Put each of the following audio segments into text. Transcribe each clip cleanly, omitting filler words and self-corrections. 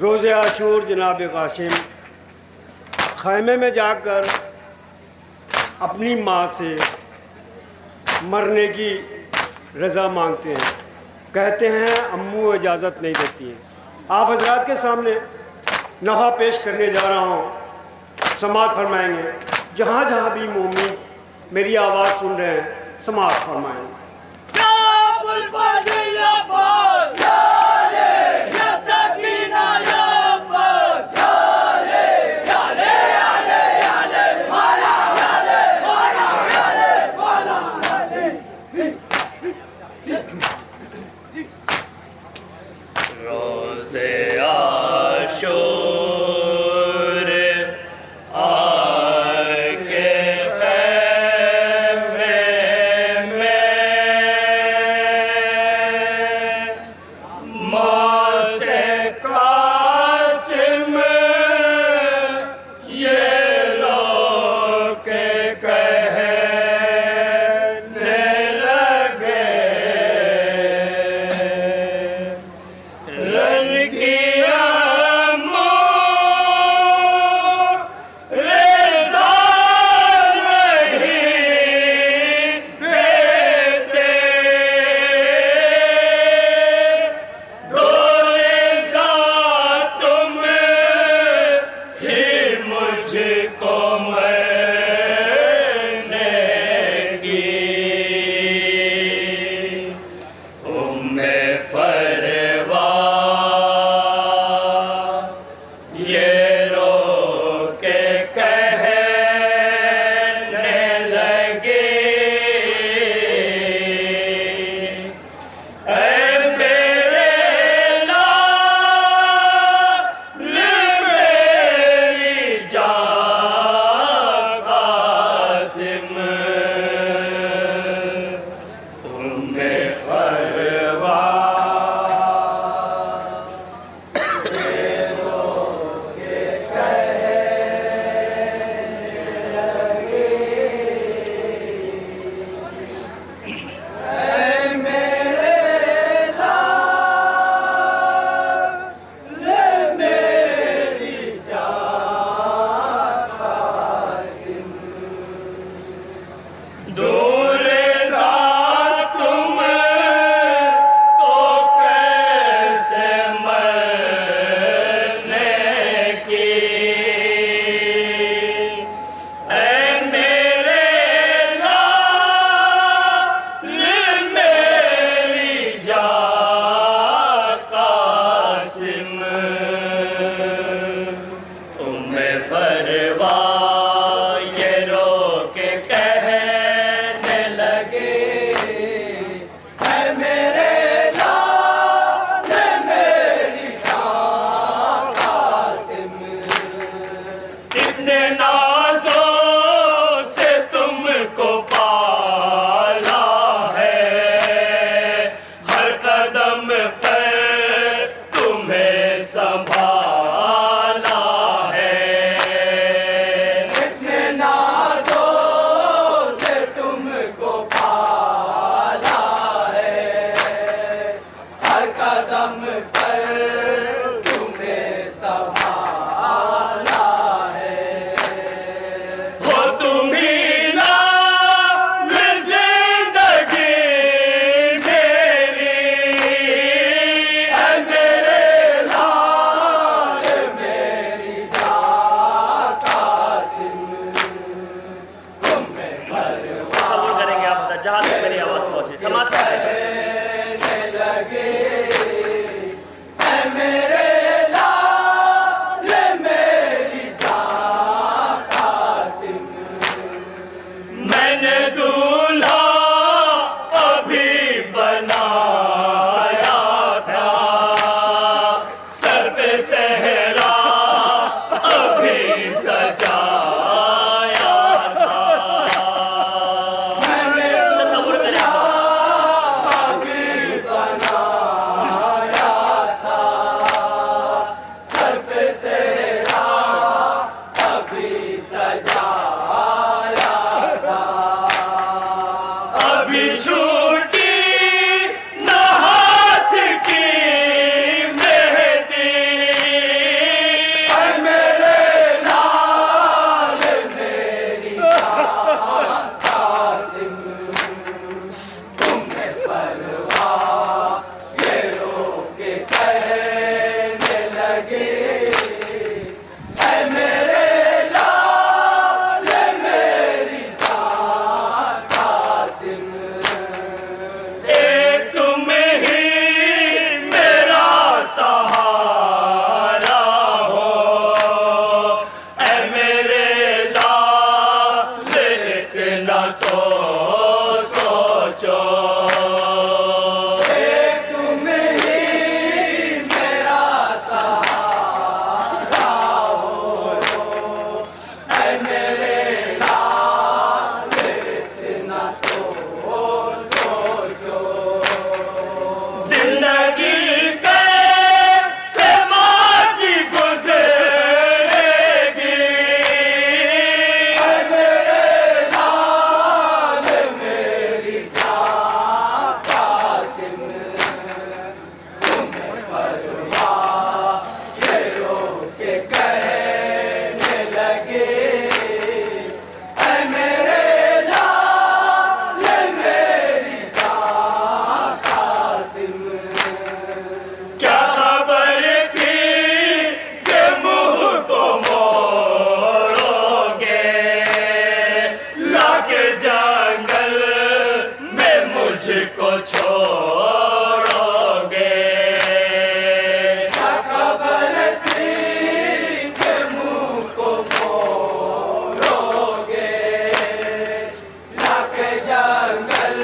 रोज़े आशूर जनाब कासिम ख़ैमे में जाकर अपनी माँ से मरने की रज़ा मांगते हैं। कहते हैं अम्मू इजाज़त नहीं देती हैं। आप हज़रात के सामने नहा पेश करने जा रहा हूँ। समाअत फरमाएंगे। जहाँ जहाँ भी मोमिन मेरी आवाज़ सुन रहे हैं समाअत फरमाएंगे। रोज़े आशूर आके ख़ैमे में मौसे कासिम ये लोग कहने लगे, जहाँ तक मेरी आवाज़ पहुँचे। समाज कहने लगी ऐ मेरे लाल मेरी जान कासिम ए तुम ही मेरा सहारा हो ऐ मेरे लाल इतना तो सोचो मुझको छोड़ोगे क्या खबर थी कि मुँह को मोड़ोगे लाके जंगल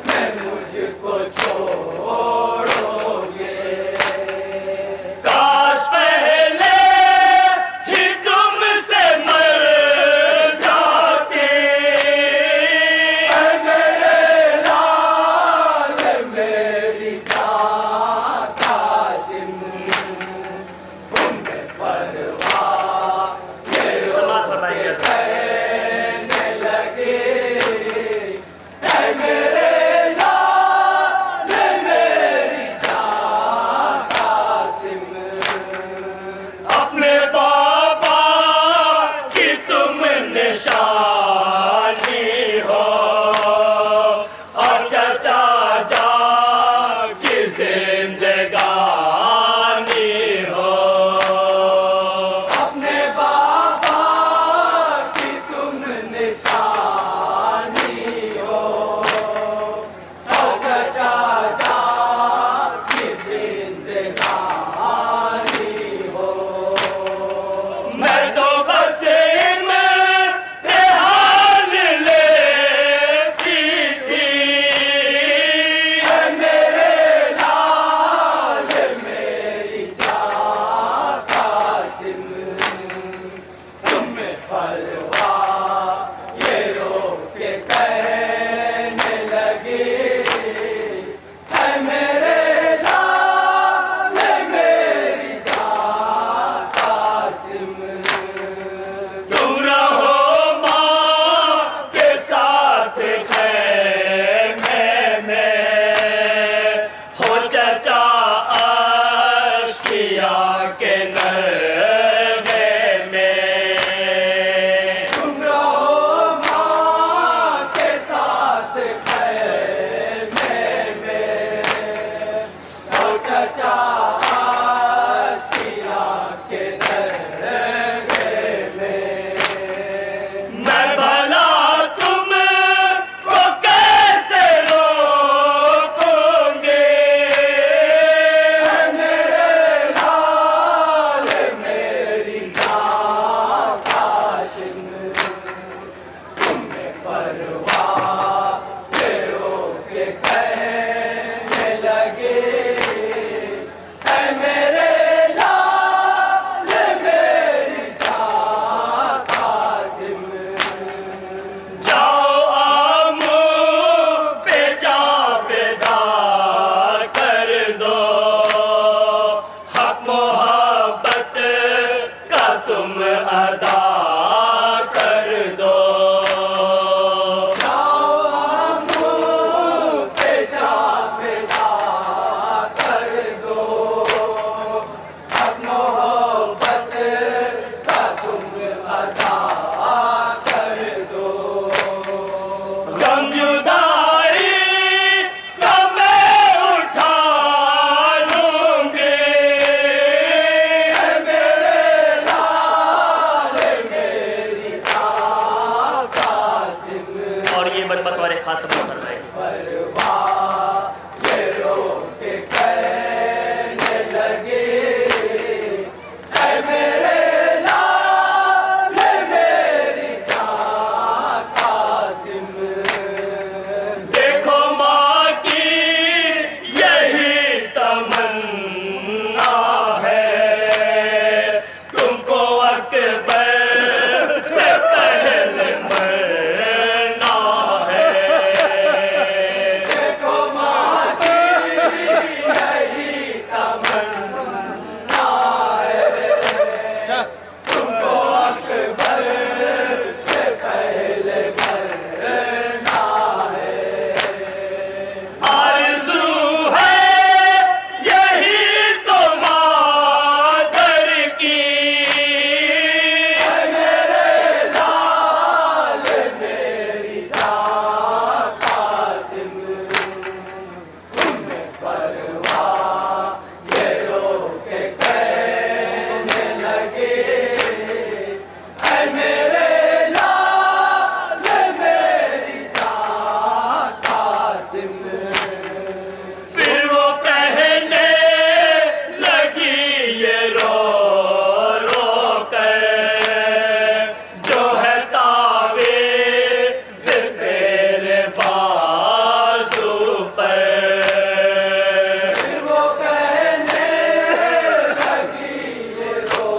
में मुझको छोड़ोगे काश पहले ही तुमसे मर जाते लगे। ऐ मेरे लाल मेरी जान कासिम, देखो माँ की यही तमन्ना है, तुमको अकबर से पहले मरना है। देखो माँ की यही तमन्ना है, तुमको अकबर से पहले मरना है। आरज़ू है यही तो मादर की, मेरे लाल मेरी जान कासिम, तुम्हें परवाह ये रो के कहने लगे। ऐ मेरे लाल मेरी जान कासिम, फिर वो कहने लगी ये रो रो कर, जो है तावीज़ तेरे बाजू पर। फिर वो कहने लगी ये रो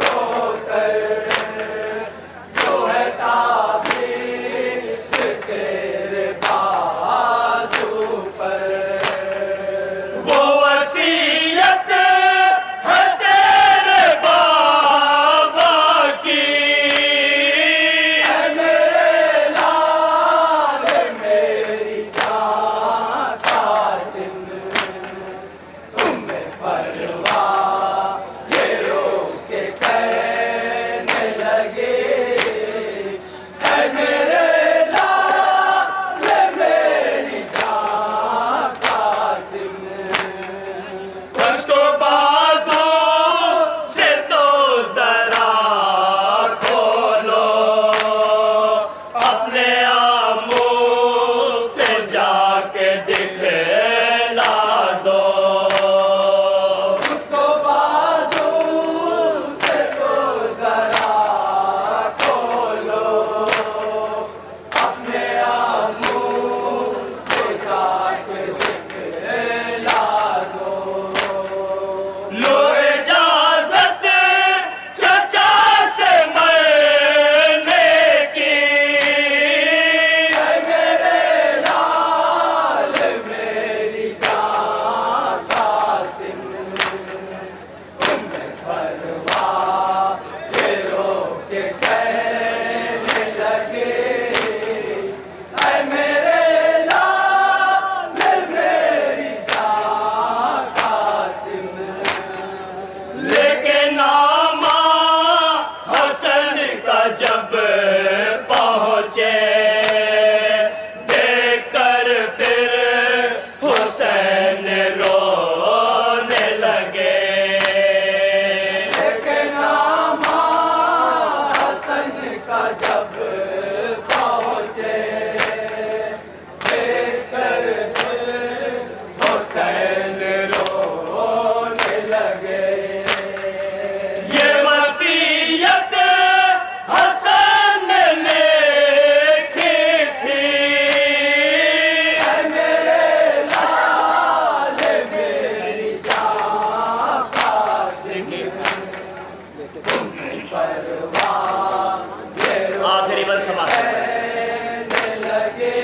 रो कर, जो है तावीज़ तेरे बाजू पर। वो वसीयत है तेरे बाबा की, ऐ मेरे लाल मेरी जान कासिम, तुम्हें परवाह ये रो के कहने लगे। ऐ मेरे लाल मेरी जान कासिम, उसको बाजू से तो जरा खोलो, अपने आमों पे जाके दिखला दो। उसको बाजू से तो जरा खोलो, अपने आमों पे जाके दिखला दो। लो इजाज़त चचा से मरने की, ऐ मेरे लाल मेरी जान कासिम, तुम्हें परवाह ये रो के कहने लगे। ऐ मेरे लाल मेरी जान कासिम, लेके नामा हसन का जब पहुँचे, देखकर फिर हुसैन रोने लगे। लेके नामा हसन का जब पहुँचे, देखकर फिर हुसैन रोने लगे। ये वसीयत हसन ने लिखी थी, ऐ मेरे लाल मेरी जान कासिम, तुम्हें परवाह ये रो आखिरी बंद समाप्त। कहने लगे।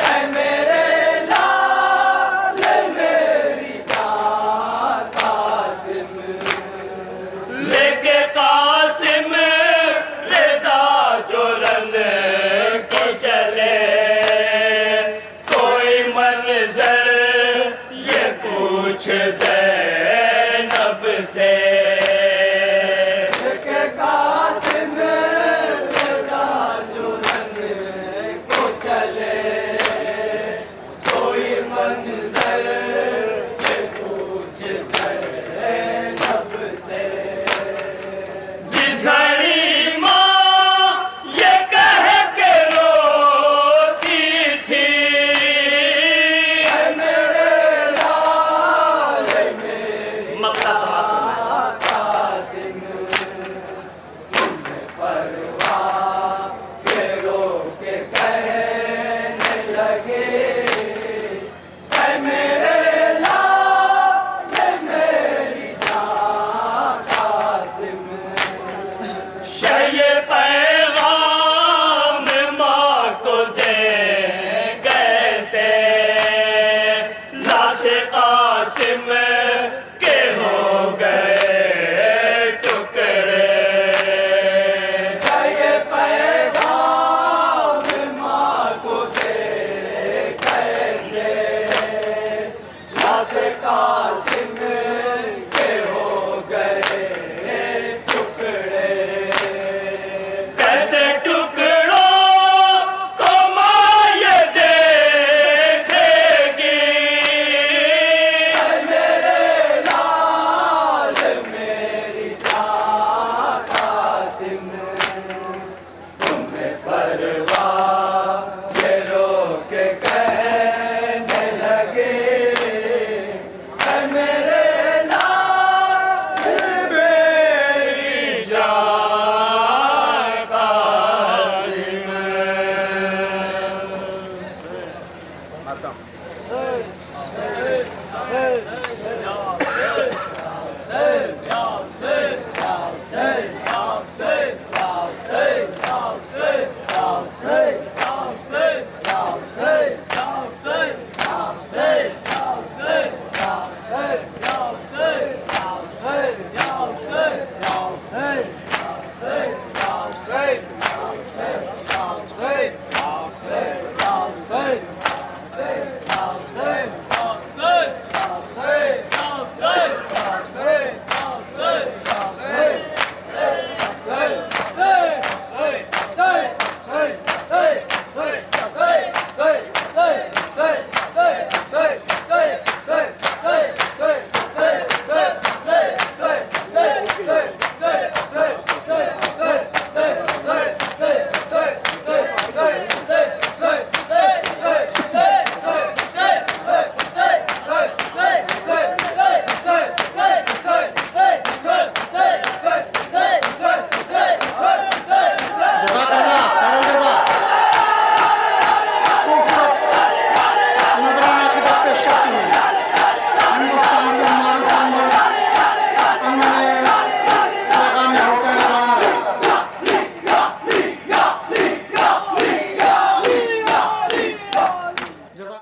ऐ मेरे लाल मेरी जान कासिम, लेके कासिम रेज़ा जो रन के चले, कोई मंजर ये पूछ ज़ैनब से। लेके कासिम रेज़ा जो रन को चले, कोई मंजर ये पूछ ज़ैनब से। जिस घड़ी माँ ये कह के रोती थी, ऐ मेरे लाल का